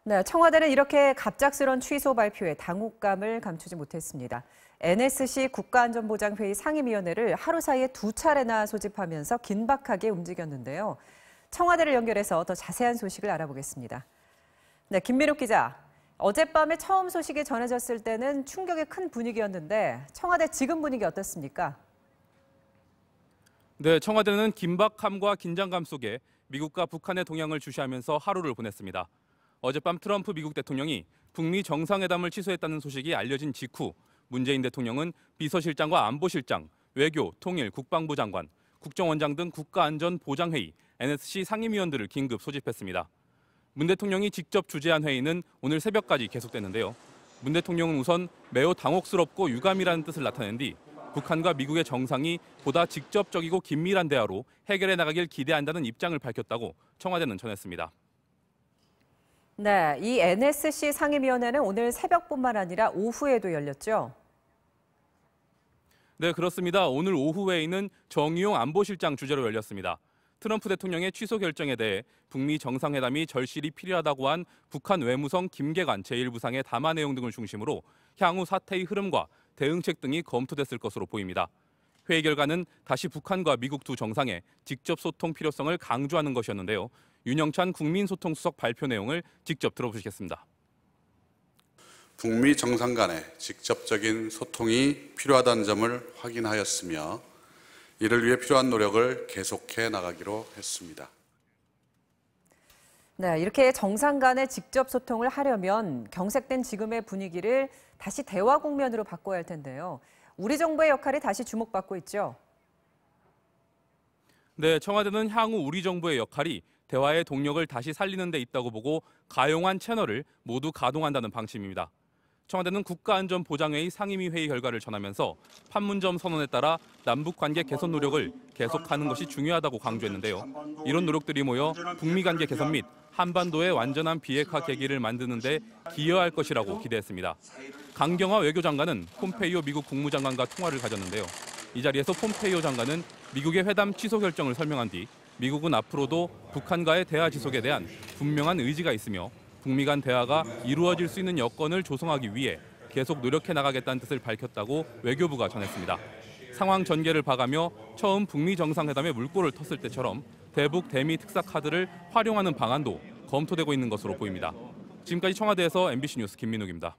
네, 청와대는 이렇게 갑작스런 취소 발표에 당혹감을 감추지 못했습니다. NSC 국가안전보장회의 상임위원회를 하루 사이에 2차례나 소집하면서 긴박하게 움직였는데요. 청와대를 연결해서 더 자세한 소식을 알아보겠습니다. 네, 김민욱 기자. 어젯밤에 처음 소식이 전해졌을 때는 충격의 큰 분위기였는데 청와대 지금 분위기 어떻습니까? 네, 청와대는 긴박함과 긴장감 속에 미국과 북한의 동향을 주시하면서 하루를 보냈습니다. 어젯밤 트럼프 미국 대통령이 북미 정상회담을 취소했다는 소식이 알려진 직후 문재인 대통령은 비서실장과 안보실장, 외교, 통일, 국방부 장관, 국정원장 등 국가안전보장회의, NSC 상임위원들을 긴급 소집했습니다. 문 대통령이 직접 주재한 회의는 오늘 새벽까지 계속됐는데요. 문 대통령은 우선 매우 당혹스럽고 유감이라는 뜻을 나타낸 뒤 북한과 미국의 정상이 보다 직접적이고 긴밀한 대화로 해결해 나가길 기대한다는 입장을 밝혔다고 청와대는 전했습니다. 네, 이 NSC 상임위원회는 오늘 새벽뿐만 아니라 오후에도 열렸죠? 네, 그렇습니다. 오늘 오후 회의는 정의용 안보실장 주재로 열렸습니다. 트럼프 대통령의 취소 결정에 대해 북미 정상회담이 절실히 필요하다고 한 북한 외무성 김계관 제1부상의 담화 내용 등을 중심으로 향후 사태의 흐름과 대응책 등이 검토됐을 것으로 보입니다. 회의 결과는 다시 북한과 미국 두 정상의 직접 소통 필요성을 강조하는 것이었는데요. 윤영찬 국민소통수석 발표 내용을 직접 들어보시겠습니다. 북미 정상 간의 직접적인 소통이 필요하다는 점을 확인하였으며 이를 위해 필요한 노력을 계속해 나가기로 했습니다. 네, 이렇게 정상 간의 직접 소통을 하려면 경색된 지금의 분위기를 다시 대화 국면으로 바꿔야 할 텐데요. 우리 정부의 역할이 다시 주목받고 있죠. 네, 청와대는 향후 우리 정부의 역할이 대화의 동력을 다시 살리는 데 있다고 보고 가용한 채널을 모두 가동한다는 방침입니다. 청와대는 국가안전보장회의 상임위 회의 결과를 전하면서 판문점 선언에 따라 남북관계 개선 노력을 계속하는 것이 중요하다고 강조했는데요. 이런 노력들이 모여 북미 관계 개선 및 한반도의 완전한 비핵화 계기를 만드는 데 기여할 것이라고 기대했습니다. 강경화 외교장관은 폼페이오 미국 국무장관과 통화를 가졌는데요. 이 자리에서 폼페이오 장관은 미국의 회담 취소 결정을 설명한 뒤 미국은 앞으로도 북한과의 대화 지속에 대한 분명한 의지가 있으며 북미 간 대화가 이루어질 수 있는 여건을 조성하기 위해 계속 노력해 나가겠다는 뜻을 밝혔다고 외교부가 전했습니다. 상황 전개를 봐가며 처음 북미 정상회담에 물꼬를 텄을 때처럼 대북 대미 특사 카드를 활용하는 방안도 검토되고 있는 것으로 보입니다. 지금까지 청와대에서 MBC 뉴스 김민욱입니다.